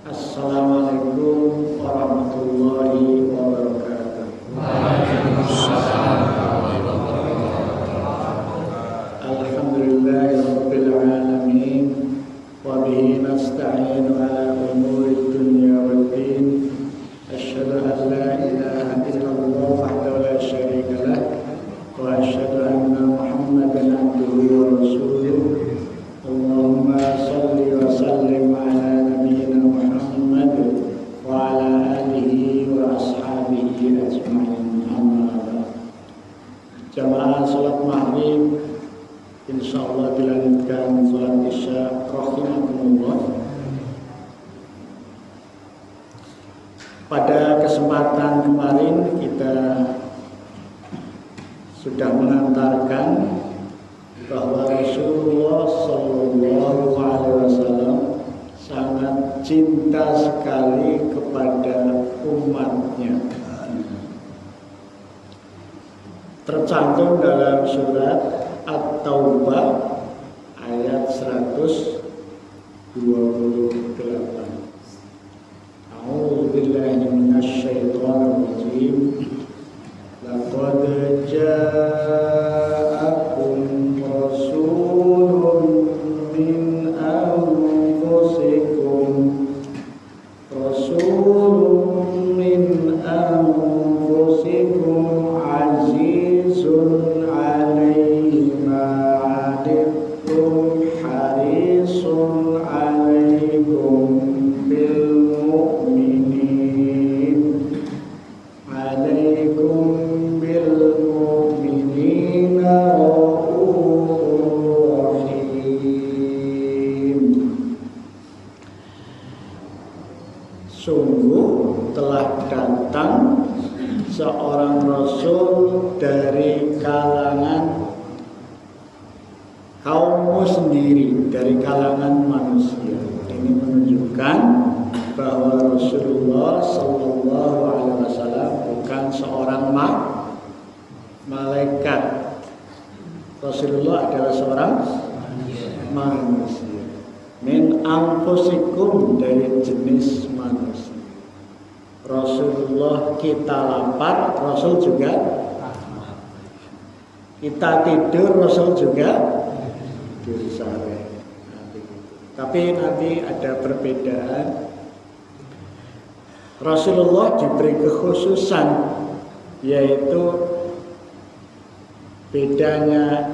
Assalamualaikum warahmatullahi wabarakatuh. Waalaikumsalam warahmatullahi wabarakatuh. Alhamdulillahirabbil alamin wa bihi nasta'inu ala umuri dunya waddin. Asyhadu an la ilaha illallah wahdahu la syarika lah wa asyhadu anna Muhammadan abduhu wa rasuluh. Allahumma shalli wa sallim ala nabiyyina Muhammad wa ala alihi wa ashabihi ajma'in. Amma ba'd. Jamaah salat maghrib insyaallah dilanjutkan salat isya rahimakumullah. Pada kesempatan kemarin kita sudah mengantarkan bahwa Rasulullah Sallallahu Alaihi Wasallam sangat cinta sekali kepada umatnya. Tercantum dalam surat At-Taubah ayat 128. A'udzu billahi minasy syaithanir rajim. Laqad ja'akum rasulun min anfusikum azizun 'alaihi ma 'anittum harisun 'alaikum bil mu'minina raufur rahim. Sungguh telah datang seorang rasul dari kalangan kaummu sendiri, dari kalangan manusia. Ini menunjukkan bahwa Rasulullah Sallallahu Alaihi Wasallam bukan seorang malaikat. Rasulullah adalah seorang manusia. Min anfusikum, dari jenis manusia. Rasulullah kita lapar, Rasul juga. Kita tidur, Rasul juga tidur sore. Tapi nanti ada perbedaan. Rasulullah diberi kekhususan, yaitu bedanya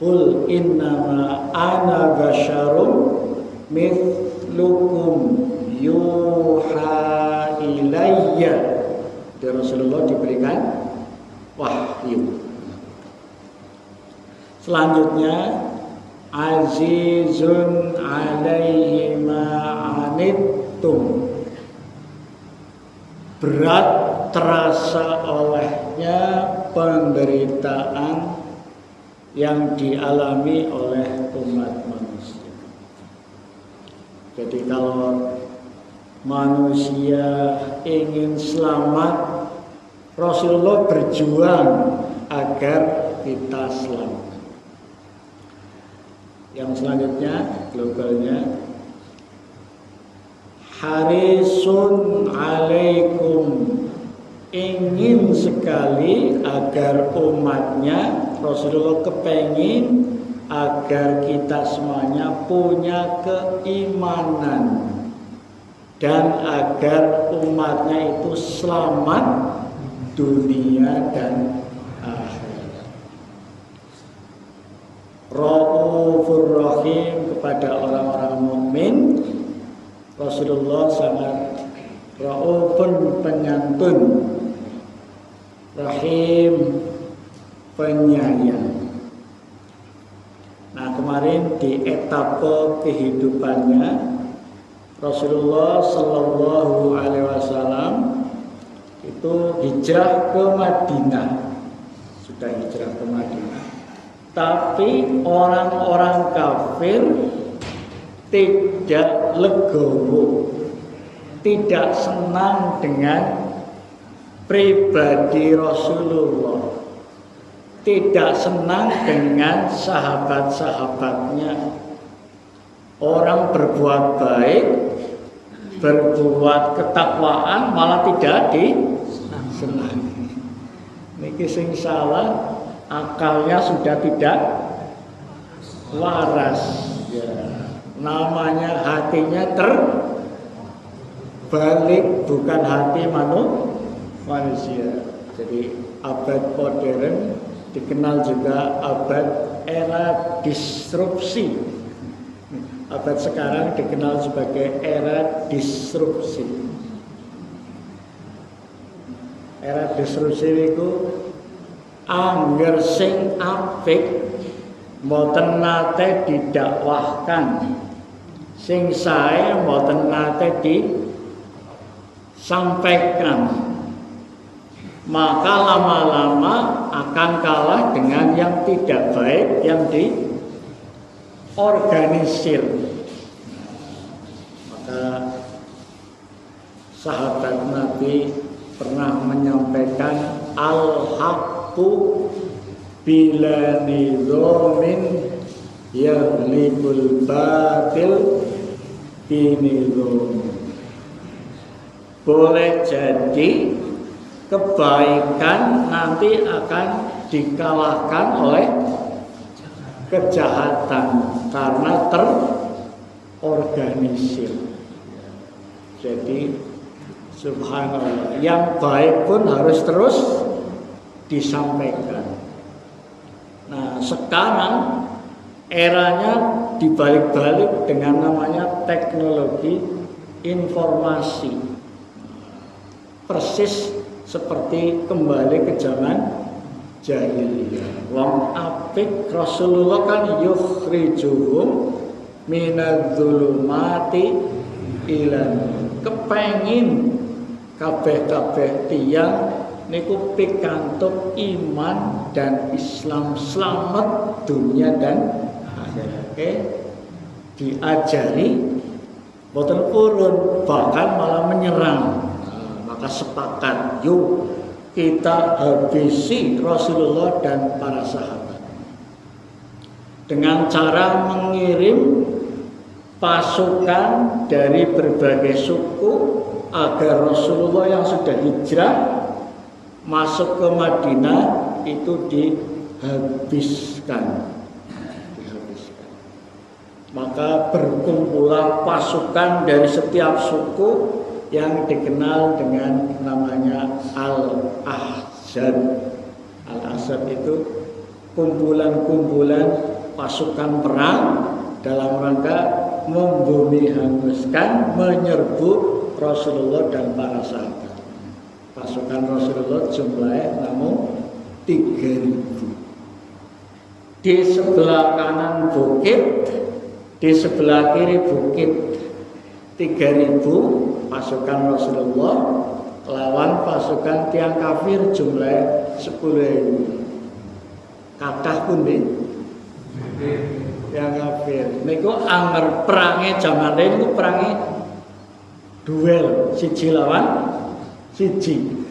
Qul innama ana basyarum mithlukum yuha ilayya. Dan Rasulullah diberikan wahyu. Selanjutnya azizun alaihi ma anittum, berat terasa olehnya penderitaan yang dialami oleh umat manusia. Jadi kalau manusia ingin selamat, Rasulullah berjuang agar kita selamat. Yang selanjutnya globalnya harisun alaikum, ingin sekali agar umatnya, Rasulullah kepengin agar kita semuanya punya keimanan dan agar umatnya itu selamat dunia dan akhirat. Raufur rahim, kepada orang-orang mukmin Rasulullah sangat raufun, penyantun, rahim, penyayang. Nah, kemarin di etapa kehidupannya Rasulullah Sallallahu Alaihi Wasallam itu hijrah ke Madinah, sudah hijrah ke Madinah. Tapi orang-orang kafir tidak legowo, tidak senang dengan pribadi Rasulullah, tidak senang dengan sahabat-sahabatnya. Orang berbuat baik, berbuat ketakwaan malah tidak disenangi. Niki sing salah, akalnya sudah tidak waras. Ya, namanya hatinya terbalik, bukan hati manusia. Jadi abad modern dikenal juga abad era disrupsi. Abad sekarang dikenal sebagai era disrupsi. Era disrupsi itu angger sing apik mboten nate didakwahkan, sing sae mboten nate disampaikan, maka lama-lama akan kalah dengan yang tidak baik yang diorganisir. Maka sahabat Nabi pernah menyampaikan al-haqqu bila nidhamin yaghlibul batil binidham. Boleh jadi kebaikan nanti akan dikalahkan oleh kejahatan karena terorganisir. Jadi subhanallah, yang baik pun harus terus disampaikan. Nah, sekarang eranya dibalik-balik dengan namanya teknologi informasi. Persis seperti kembali ke zaman jahiliyah. Wong apik Rasulullah kan yukhrijuhum minadz-dzulumati ilan. Kepengin kabeh-kabeh tiyang niku pikantuk iman dan Islam, selamat dunia dan akhirat. Diajari boten purun, bahkan malah menyerang. Maka sepakat, yuk kita habisi Rasulullah dan para sahabat dengan cara mengirim pasukan dari berbagai suku agar Rasulullah yang sudah hijrah masuk ke Madinah itu dihabiskan. Maka berkumpullah pasukan dari setiap suku yang dikenal dengan namanya Al-Ahzab. Al-Ahzab itu kumpulan-kumpulan pasukan perang dalam rangka membumi hanguskan, menyerbu Rasulullah dan para sahabat. Pasukan Rasulullah jumlahnya namun 3.000. Di sebelah kanan bukit, di sebelah kiri bukit. 3.000 pasukan Rasulullah lawan pasukan tiang kafir jumlah 10.000. Kathah pundi? Tiang kafir. Niku anger perange jaman niku perange duel siji lawan siji.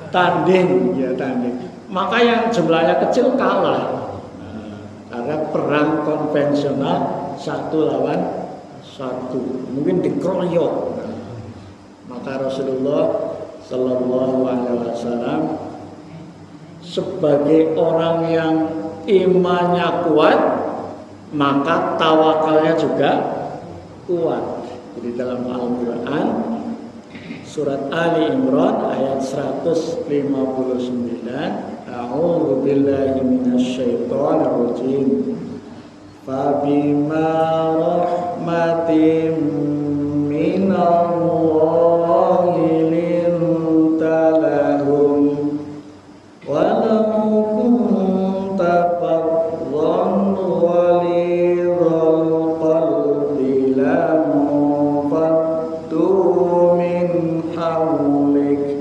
Tanding, ya tanding. Maka yang jumlahnya kecil kalah. Karena perang konvensional satu lawan satu, mungkin dikeroyok. Maka Rasulullah Sallallahu Alaihi Wasallam sebagai orang yang imannya kuat, maka tawakalnya juga kuat. Jadi dalam Al-Quran surat Ali Imran ayat 159, A'udzu billahi minasyaitonir rajim. Fabima rahmatin minallahi linta lahum walau kunta faddan ghalidhal qalbi lanfaddu min hawlik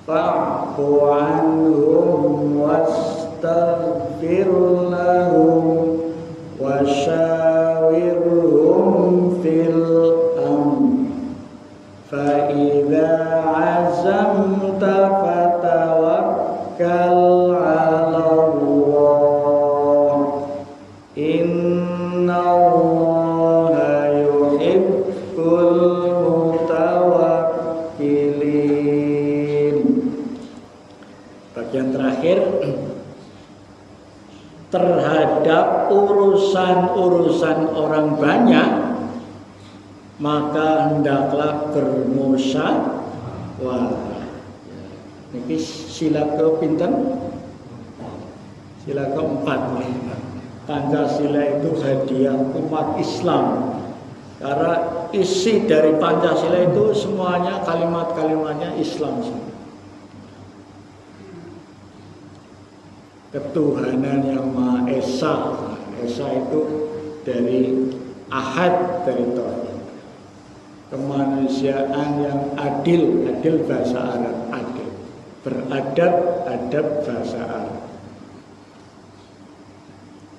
fa'fu anhum wastaghfir lahum وشاورهم في الأمر فإذا عزمت فتوكل على الله إن الله terakhir, terhadap urusan-urusan orang banyak maka hendaklah bermusyawarah. Niki sila kepinten? Sila keempat. Pancasila itu hadiah umat Islam. Karena isi dari Pancasila itu semuanya kalimat-kalimatnya Islam semua. Ketuhanan yang Maha Esa. Esa itu dari ahad, dari tauhid. Kemanusiaan yang adil, adil bahasa Arab, adil. Beradab, adab bahasa Arab.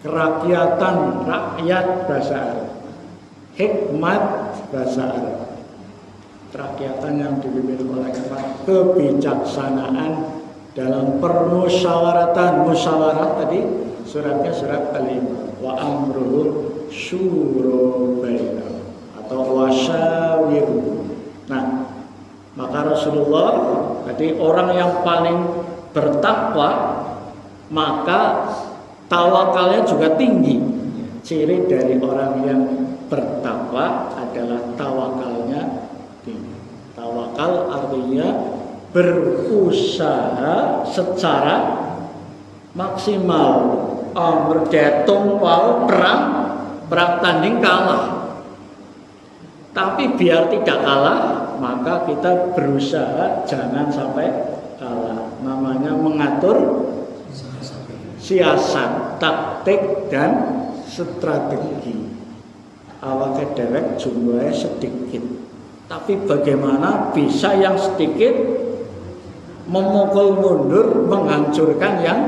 Kerakyatan, rakyat bahasa Arab. Hikmat bahasa Arab. Kerakyatan yang dipimpin oleh hikmat, kebijaksanaan dalam permusyawaratan. Musyawarah tadi suratnya surat Al-Imran. Wa amruhu syura bainahum atau wasyawiru. Nah, maka Rasulullah tadi orang yang paling bertakwa maka tawakalnya juga tinggi. Ciri dari orang yang bertakwa adalah tawakalnya tinggi. Tawakal artinya berusaha secara maksimal. Berdetung mau perang tanding kalah. Tapi biar tidak kalah, maka kita berusaha jangan sampai kalah. Namanya mengatur siasat, taktik dan strategi. Awake dewek jumlahnya sedikit. Tapi bagaimana bisa yang sedikit memukul mundur, menghancurkan yang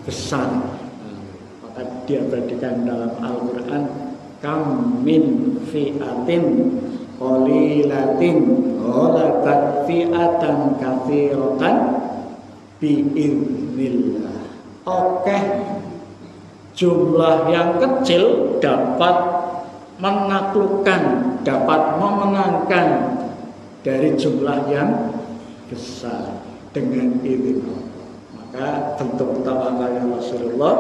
besar. Maka diabadikan dalam Al-Quran, kam min fi'atin qalilatin ghalabat fi'atan katsiratan bi'iznillah. Oke, jumlah yang kecil dapat menaklukkan, dapat memenangkan dari jumlah yang besar dengan izin Allah. Maka bentuk tawakalnya Rasulullah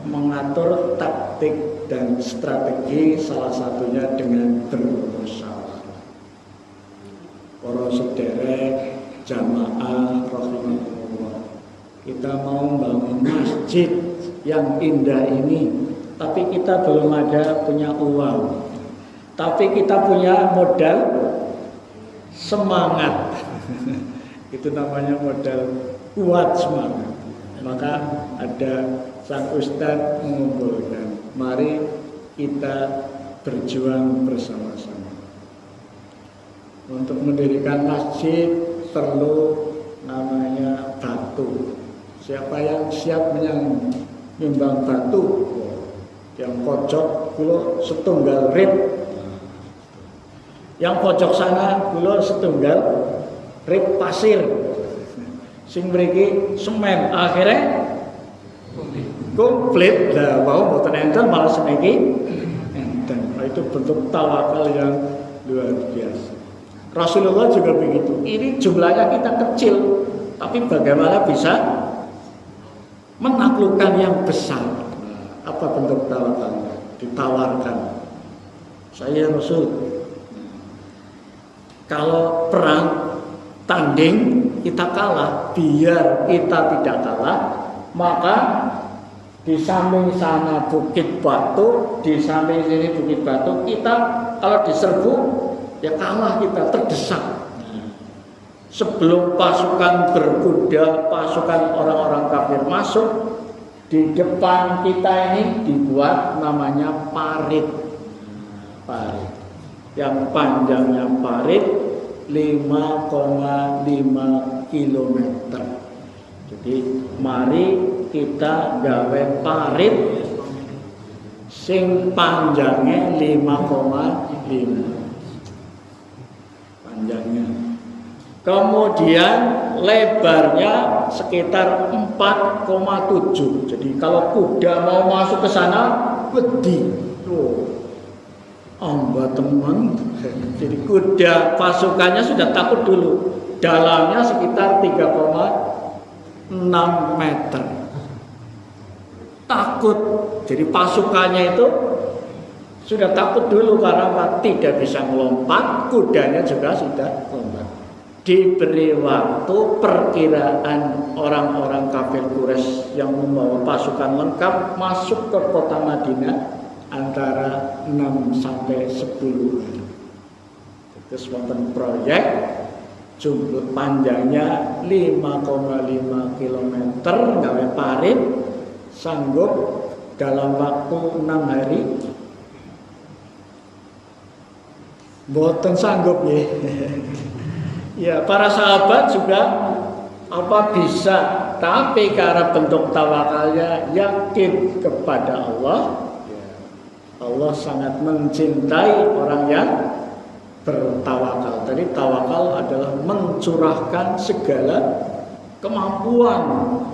mengatur taktik dan strategi, salah satunya dengan bermusyawarah. Para sederek jamaah rahimahullah, kita mau membangun masjid yang indah ini, tapi kita belum ada punya uang, tapi kita punya modal semangat. Itu namanya modal kuat semangat. Maka ada sang ustadz mengumpulkan, mari kita berjuang bersama-sama. Untuk mendirikan masjid perlu namanya batu. Siapa yang siap menyumbang batu? Yang pojok kulo setunggal rit. Yang pojok sana kulo setunggal rit pasir. Sing mriki semen, akhirnya komplit. Lah mau mboten enten malah semiki enten. Itu bentuk tawakal yang luar biasa. Rasulullah juga begitu. Ini jumlahnya kita kecil, tapi bagaimana bisa menaklukkan yang besar? Apa bentuk tawakalnya? Ditawarkan. Saya Rasul, kalau perang tanding kita kalah, biar kita tidak kalah, maka di samping sana bukit batu, di samping sini bukit batu, kita kalau diserbu ya kalah, kita terdesak. Sebelum pasukan berkuda, pasukan orang-orang kafir masuk, di depan kita ini dibuat namanya parit. Parit yang panjangnya parit 5,5 km. Jadi mari kita gawe parit sing panjangnya 5,5 panjangnya. Kemudian lebarnya sekitar 4,7. Jadi kalau kuda mau masuk ke sana, wedi. Mbak teman, jadi kuda pasukannya sudah takut dulu. Dalamnya sekitar 3,7 6 meter. Takut. Jadi pasukannya itu sudah takut dulu karena tidak bisa melompat, kudanya juga sudah lompat. Diberi waktu, perkiraan orang-orang kafir Quraisy yang membawa pasukan lengkap masuk ke kota Madinah antara 6 sampai 10 hari. Terus wonten proyek jumlah panjangnya 5,5 km gawe parit sanggup dalam waktu 6 hari. Mboten sanggup ya. Ya, para sahabat juga bisa, tapi karena bentuk tawakalnya yakin kepada Allah. Allah sangat mencintai orang yang bertawakal. Tadi tawakal adalah mencurahkan segala kemampuan,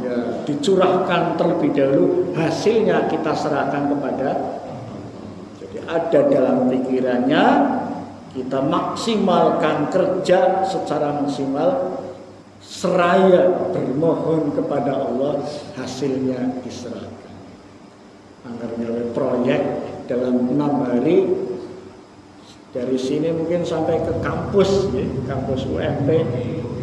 ya, dicurahkan terlebih dahulu, hasilnya kita serahkan kepada Allah. Jadi ada dalam pikirannya, kita maksimalkan kerja secara maksimal, seraya bermohon kepada Allah, hasilnya diserahkan. Anggarannya proyek dalam 6 hari, dari sini mungkin sampai ke kampus, ya, kampus UMP,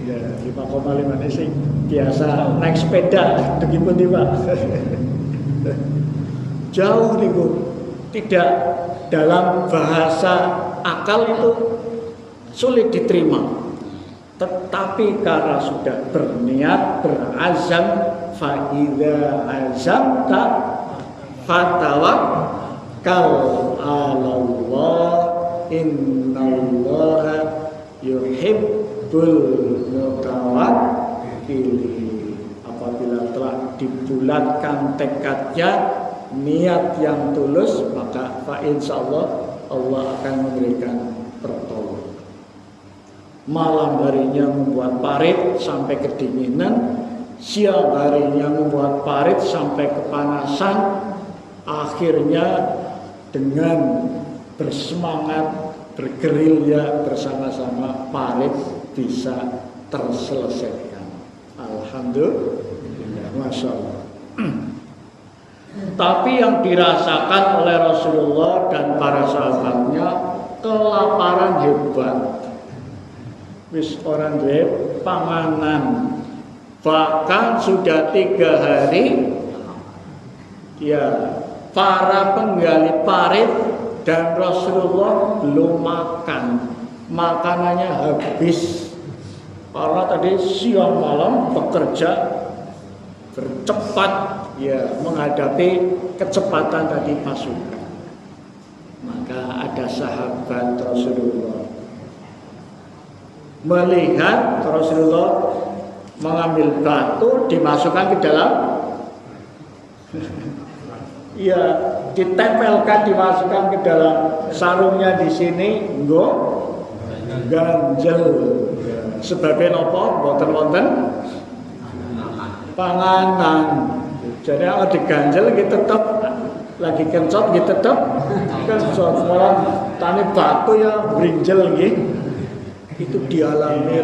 ya, 5,5 sih biasa naik sepeda, begitu nih Pak. Jauh nih Bu, tidak, dalam bahasa akal itu sulit diterima. Tetapi karena sudah berniat, berazam, fa idza azamta fatawakkal 'alallah innallaha yuhibbul mutawakkilin. Apabila telah dibulatkan tekadnya, niat yang tulus, maka fa insyaallah Allah akan memberikan pertolongan. Malam harinya membuat parit sampai kedinginan, siang harinya membuat parit sampai kepanasan. Akhirnya dengan bersemangat, bergerilya bersama-sama, parit bisa terselesaikan. Alhamdulillah, Masya Allah. Tapi yang dirasakan oleh Rasulullah dan para sahabatnya, kelaparan hebat. Wis orang duwe panganan, bahkan sudah 3 hari ya para penggali parit dan Rasulullah belum makan, makanannya habis karena tadi siang malam bekerja bercepat, ya, menghadapi kecepatan tadi pasukan. Maka ada sahabat Rasulullah melihat Rasulullah mengambil batu, dimasukkan ke dalam, ya, ditempelkan, dimasukkan ke dalam sarungnya di sini, nggo ganjel. Sebagai nopo, boten-boten panganan. Jadi kalau diganjel kita tetap lagi kencot, kita tetap kencot. Malah tani batu ya berinjel gitu. Itu dialami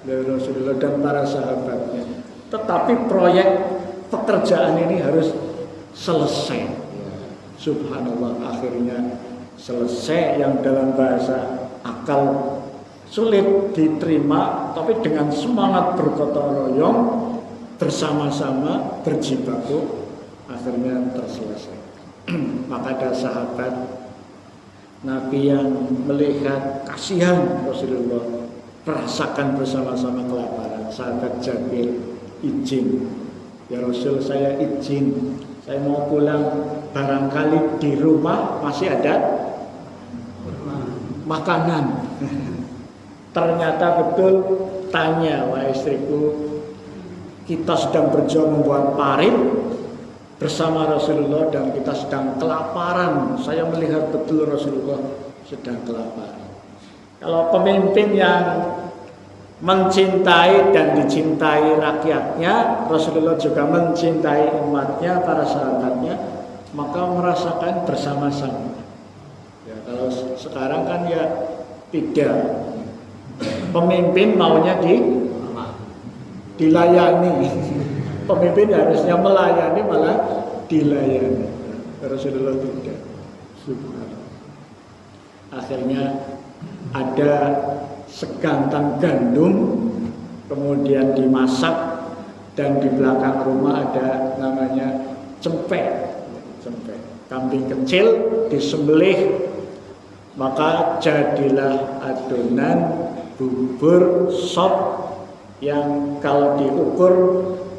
Rasulullah dan para sahabatnya. Tetapi proyek pekerjaan ini harus selesai. Subhanallah, akhirnya selesai, yang dalam bahasa akal sulit diterima, tapi dengan semangat bergotong royong bersama-sama berjibaku akhirnya terselesai. Maka ada sahabat Nabi yang melihat kasihan Rasulullah, merasakan bersama-sama kelaparan. Sahabat Jabir izin, ya Rasul, saya izin, saya mau pulang, barangkali di rumah masih ada makanan. Ternyata betul, tanya, wahai istriku, kita sedang berjuang membuat parit bersama Rasulullah dan kita sedang kelaparan. Saya melihat betul Rasulullah sedang kelaparan. Kalau pemimpin yang mencintai dan dicintai rakyatnya, Rasulullah juga mencintai umatnya, para sahabatnya, maka merasakan bersama-sama. Ya, kalau sekarang kan ya tidak. Pemimpin maunya dilayani. Pemimpin harusnya melayani, malah dilayani. Rasulullah tidak. Subhanallah. Akhirnya ada segantang gandum, kemudian dimasak, dan di belakang rumah ada namanya cempek. Kambing kecil disembelih, maka jadilah adonan bubur sop yang kalau diukur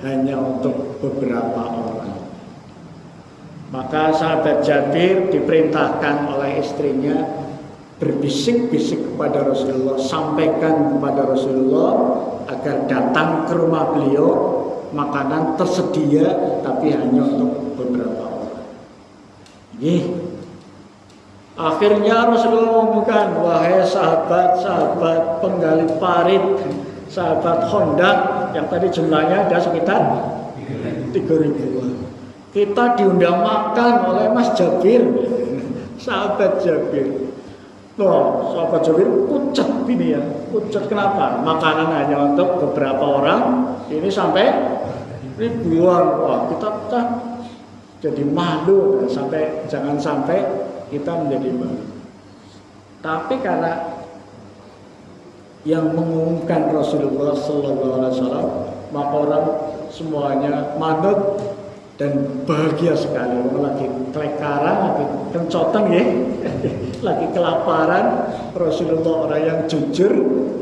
hanya untuk beberapa orang. Maka sahabat Jabir diperintahkan oleh istrinya berbisik-bisik kepada Rasulullah, sampaikan kepada Rasulullah agar datang ke rumah beliau, makanan tersedia tapi hanya untuk beberapa orang. Akhirnya Rasulullah mengumumkan, wahai sahabat-sahabat penggali parit, sahabat Honda yang tadi jumlahnya ada sekitar 3.000-an. Kita diundang makan oleh Mas Jabir, sahabat Jabir. Loh, sahabat Jabir pucat ini ya. Pucat kenapa? Makanan hanya untuk beberapa orang, ini sampai ribuan. Wah, kita jadi malu, jangan sampai kita menjadi malu. Tapi karena yang mengumumkan Rasulullah Sallallahu Alaihi Wasallam, maka orang semuanya manut dan bahagia sekali. Lagi kelekaran, lagi kencotan ya, lagi kelaparan. Rasulullah orang yang jujur,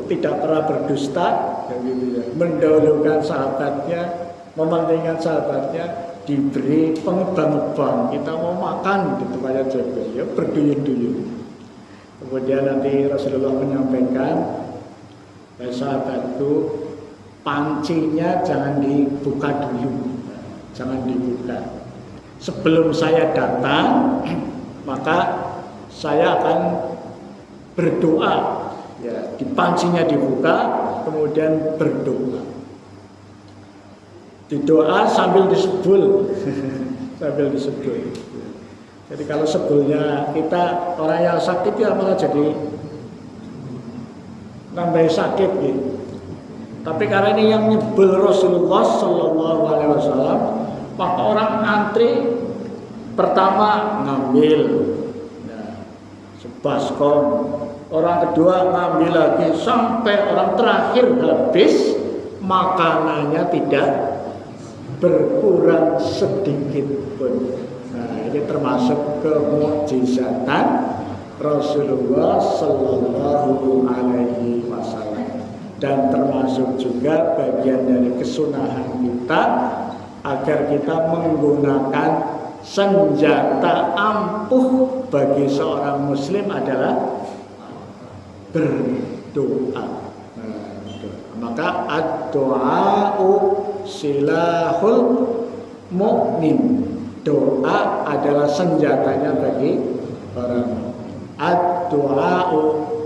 tidak pernah berdusta, gitu ya. Mendahulukan sahabatnya, mementingkan sahabatnya, diberi pengebang-ebang. Kita mau makan di tempatnya Jabir, ya berduyun-duyun. Kemudian nanti Rasulullah menyampaikan, sahabatku, pancinya jangan dibuka dulu. Jangan dibuka. Sebelum saya datang, maka saya akan berdoa. Ya, pancinya dibuka, kemudian berdoa. Didoa sambil disebul, sambil disebul. Jadi kalau sebelnya kita orang yang sakit ya malah jadi nambah sakit gitu. Tapi karena ini yang nyebel Rasulullah Sallallahu Alaihi Wasallam, maka orang antri pertama ngambil, nah, sebaskom, orang kedua ngambil lagi sampai orang terakhir habis, makanannya tidak berkurang sedikit pun. Nah, ini termasuk kemukjizatan Rasulullah Sallallahu Alaihi Wasallam. Dan termasuk juga bagian dari kesunahan kita agar kita menggunakan senjata ampuh bagi seorang muslim adalah berdoa. Maka ad-du'a'u silahul mu'min. Doa adalah senjatanya bagi orang. Ad-du'a'u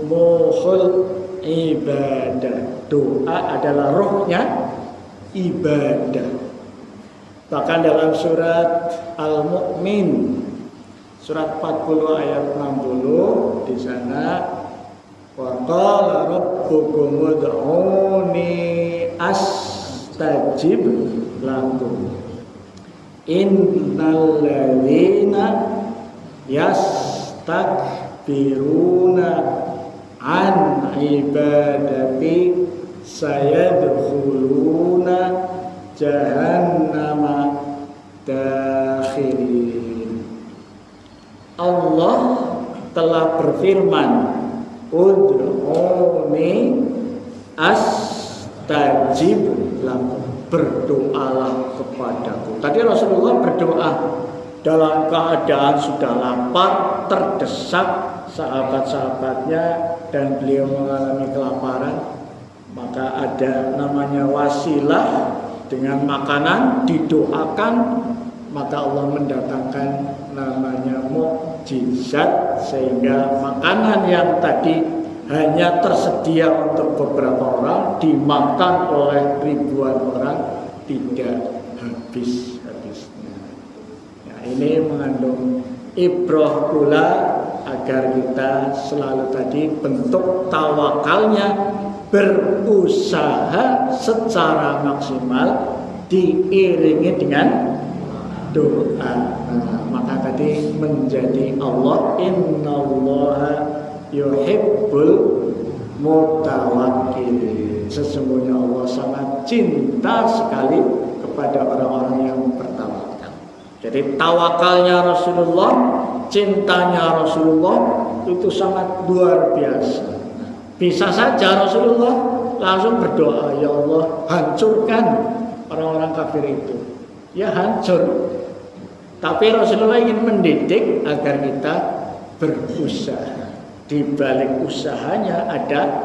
muhul ibadah. Doa adalah rohnya ibadah. Bahkan dalam surat Al-Mu'min, surat 40 ayat 60, di sana wa qala rabbukum ud'uni astajib lakum innal ladzina yastakbiruna an ibadati sayadkhuluna jahannama dakhirin. Allah telah berfirman, ud'uni astajib lakum, berdoalah kepadaku. Tadi Rasulullah berdoa dalam keadaan sudah lapar, terdesak sahabat-sahabatnya dan beliau mengalami kelaparan. Maka ada namanya wasilah, dengan makanan didoakan, maka Allah mendatangkan namanya mukjizat, sehingga makanan yang tadi hanya tersedia untuk beberapa orang dimakan oleh ribuan orang tidak habis-habisnya. Nah, ini mengandung ibrah pula agar kita selalu tadi bentuk tawakalnya berusaha secara maksimal diiringi dengan doa. Nah, maka tadi menjadi Allah, innallaha yuhibbul mutawakkilin. Sesungguhnya Allah sangat cinta sekali kepada orang-orang yang bertawakal. Jadi tawakalnya Rasulullah, cintanya Rasulullah itu sangat luar biasa. Bisa saja Rasulullah langsung berdoa, ya Allah hancurkan orang-orang kafir itu. Ya hancur. Tapi Rasulullah ingin mendidik agar kita berusaha. Di balik usahanya ada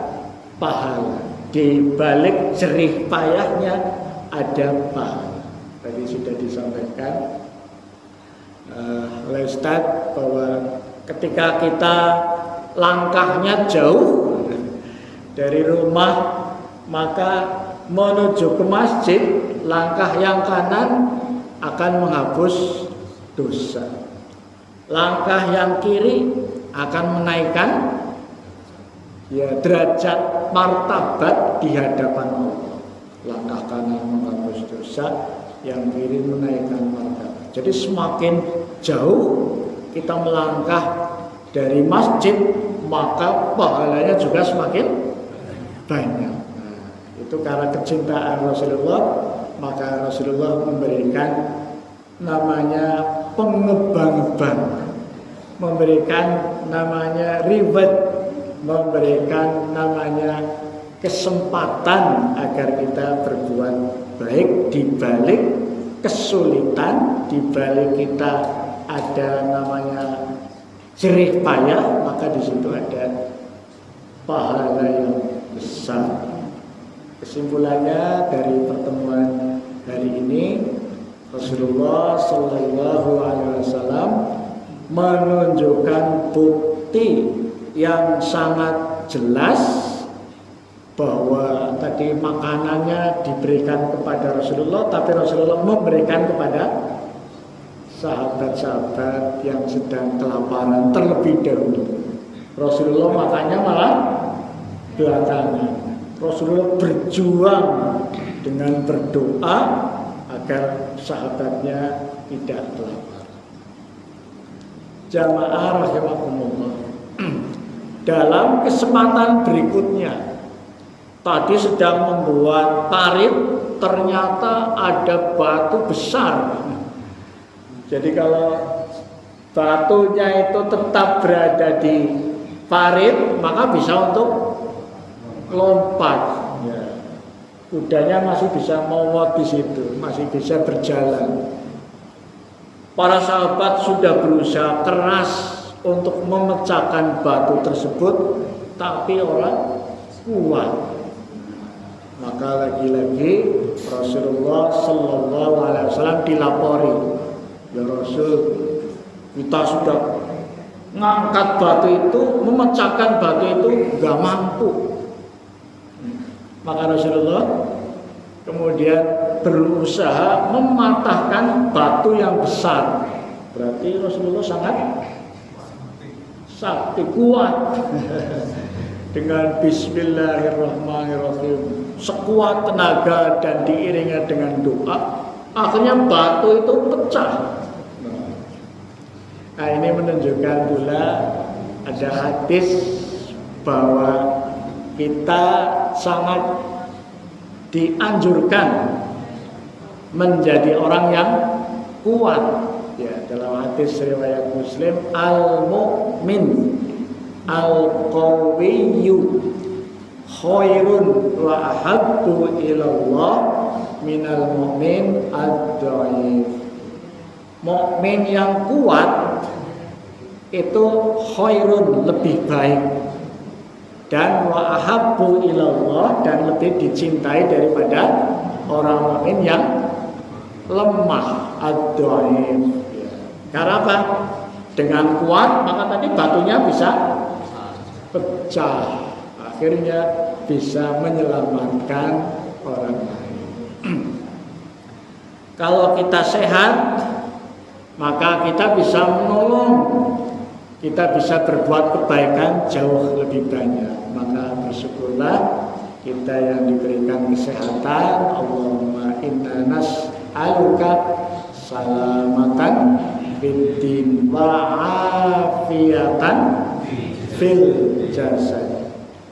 pahala. Di balik jerih payahnya ada pahala. Tadi sudah disampaikan oleh Ustaz bahwa ketika kita langkahnya jauh dari rumah, maka menuju ke masjid, langkah yang kanan akan menghapus dosa. Langkah yang kiri akan menaikkan derajat martabat di hadapan Allah. Langkah kanan menghapus dosa, yang kiri menaikkan martabat. Jadi semakin jauh kita melangkah dari masjid, maka pahalanya juga semakin banyak. Nah, itu karena kecintaan Rasulullah, maka Rasulullah memberikan namanya pengebang-ebang, memberikan namanya reward, memberikan namanya kesempatan agar kita berbuat baik di balik kesulitan, di balik kita ada namanya jerih payah, maka di situ ada pahala yang besar. Kesimpulannya dari pertemuan hari ini, Rasulullah Shallallahu Alaihi Wasallam menunjukkan bukti yang sangat jelas bahwa tadi makanannya diberikan kepada Rasulullah, tapi Rasulullah memberikan kepada sahabat-sahabat yang sedang kelaparan terlebih dahulu. Rasulullah makannya malah belakangan. Rasulullah berjuang dengan berdoa agar sahabatnya tidak lapar. Jamaah rahimakumullah. Dalam kesempatan berikutnya, tadi sedang membuat parit, ternyata ada batu besar. Jadi kalau batunya itu tetap berada di parit, maka bisa untuk lompat. Ya. Kudanya masih bisa mewot di situ, masih bisa berjalan. Para sahabat sudah berusaha keras untuk memecahkan batu tersebut, tapi orang kuat. Maka lagi-lagi Rasulullah Sallallahu Alaihi Wasallam dilapori, ya Rasul, kita sudah ngangkat batu itu, memecahkan batu itu gak mampu. Maka Rasulullah kemudian berusaha mematahkan batu yang besar. Berarti Rasulullah sangat sakti, kuat. Dengan Bismillahirrahmanirrahim, sekuat tenaga dan diiringi dengan doa, akhirnya batu itu pecah. Nah, ini menunjukkan pula ada hadis bahwa kita sangat dianjurkan menjadi orang yang kuat. Ya, dalam hadis riwayat Muslim, al-mu'min al-qawiyyu khairun wa ahabbu ilallah minal mu'min ad-dhaif. Mukmin yang kuat itu khairun, lebih baik, dan wa ahabbu ilallah, dan lebih dicintai daripada orang mukmin yang lemah, ad-dhaif. Ya. Karena apa? Dengan kuat maka tadi batunya bisa pecah, akhirnya bisa menyelamatkan orang lain. Kalau kita sehat, maka kita bisa menolong, kita bisa berbuat kebaikan jauh lebih banyak. Maka bersyukurlah kita yang diberikan kesehatan. Allahumma inna nas'aluka salamatan fid din wa afiatan fil jasad.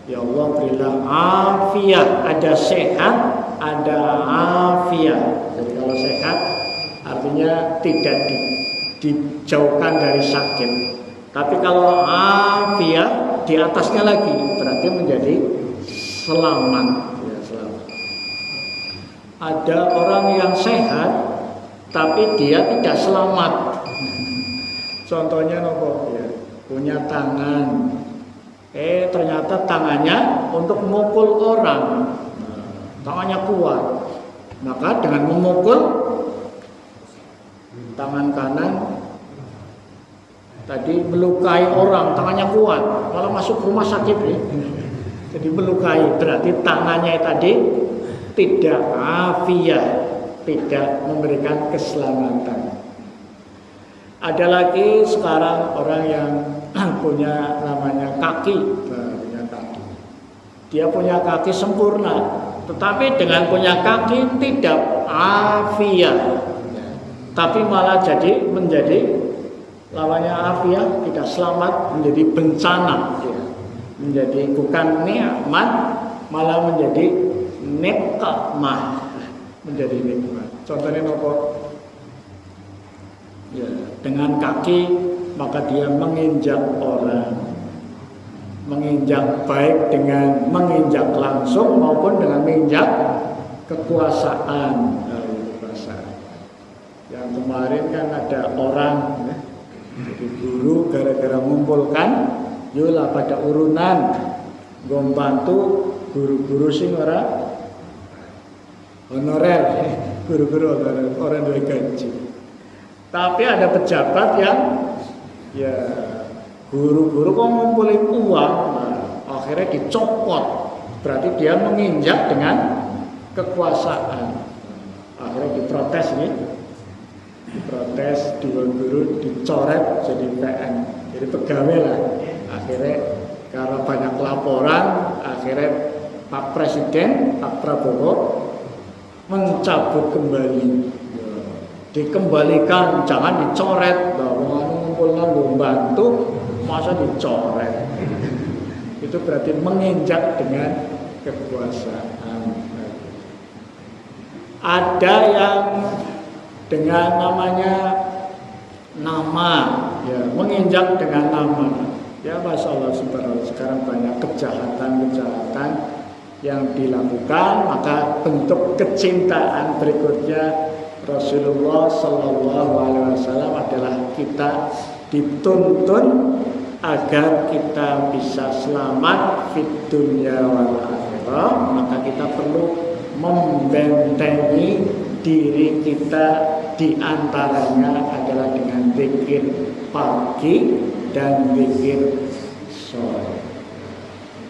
Ya Allah, berilah afiat, ada sehat, ada afiat. Jadi kalau sehat artinya tidak dijauhkan dari sakit. Tapi kalau afiat di atasnya lagi berarti menjadi selamat. Ya, selamat. Ada orang yang sehat tapi dia tidak selamat. Contohnya nopo ya, punya tangan. Ternyata tangannya untuk memukul orang. Tangannya kuat. Maka dengan memukul tangan kanan tadi melukai orang, tangannya kuat, malah masuk rumah sakit ya. Jadi melukai, berarti tangannya tadi tidak afiat, tidak memberikan keselamatan. Ada lagi sekarang orang yang punya namanya kaki, punya kaki. Dia punya kaki sempurna, tetapi dengan punya kaki tidak afiat, tapi malah menjadi lawannya afiat, tidak selamat, menjadi bencana, menjadi bukan nikmat, malah menjadi nikmah, menjadi nikmat. Contohnya apa? Ya, dengan kaki maka dia menginjak orang, menginjak baik dengan menginjak langsung maupun dengan menginjak kekuasaan. Yang kemarin kan ada orang ya, jadi guru gara-gara mengumpulkan yola pada urunan membantu guru-guru sing ora honorer, guru-guru honorer, orang duwe gaji. Tapi ada pejabat yang ya guru-guru kok ngumpulin uang, nah, akhirnya dicopot. Berarti dia menginjak dengan kekuasaan. Akhirnya diprotes nih. Diprotes, dua guru dicoret jadi PN, jadi pegawai lah. Akhirnya karena banyak laporan, akhirnya Pak Presiden, Pak Prabowo mencabut kembali, dikembalikan, jangan dicoret. Bahwa ngumpulnya membantu, masa dicoret? Itu berarti menginjak dengan kekuasaan. Ada yang dengan namanya nama, ya, menginjak dengan nama. Ya, Masya Allah, sekarang banyak kejahatan-kejahatan yang dilakukan. Maka bentuk kecintaan berikutnya Rasulullah Sallallahu Alaihi Wasallam adalah kita dituntun agar kita bisa selamat fid dunya wal akhirah. Maka kita perlu membentengi diri kita, diantaranya adalah dengan zikir pagi dan zikir sore.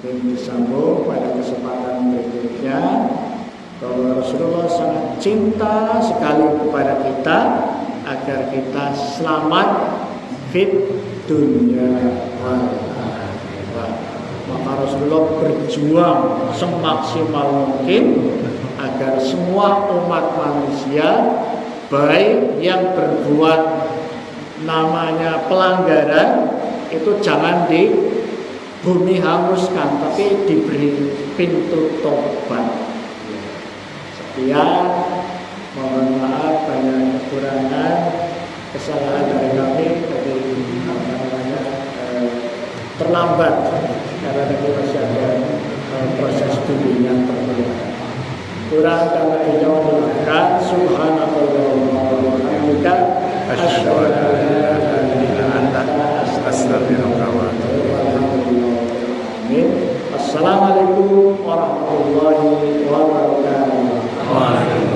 Dan disambung pada kesempatan berikutnya bahwa Rasulullah sangat cinta sekali kepada kita agar kita selamat fit dunia wal akhirah. Maka Rasulullah berjuang semaksimal mungkin agar semua umat manusia, baik yang berbuat namanya pelanggaran, itu jangan di bumi hanguskan, tapi diberi pintu tobat. Sekian, mohon maaf banyak kekurangan, kesalahan dari kami, jadi terlambat karena tadi masih ada proses bimbingan perkuliahan. Kurang dan lebihnya dimaafkan. Subhanallahumma wa bihamdika asyhadu an la ilaha illa anta astaghfiruka wa atubu ilaik. Assalamualaikum warahmatullahi wabarakatuh.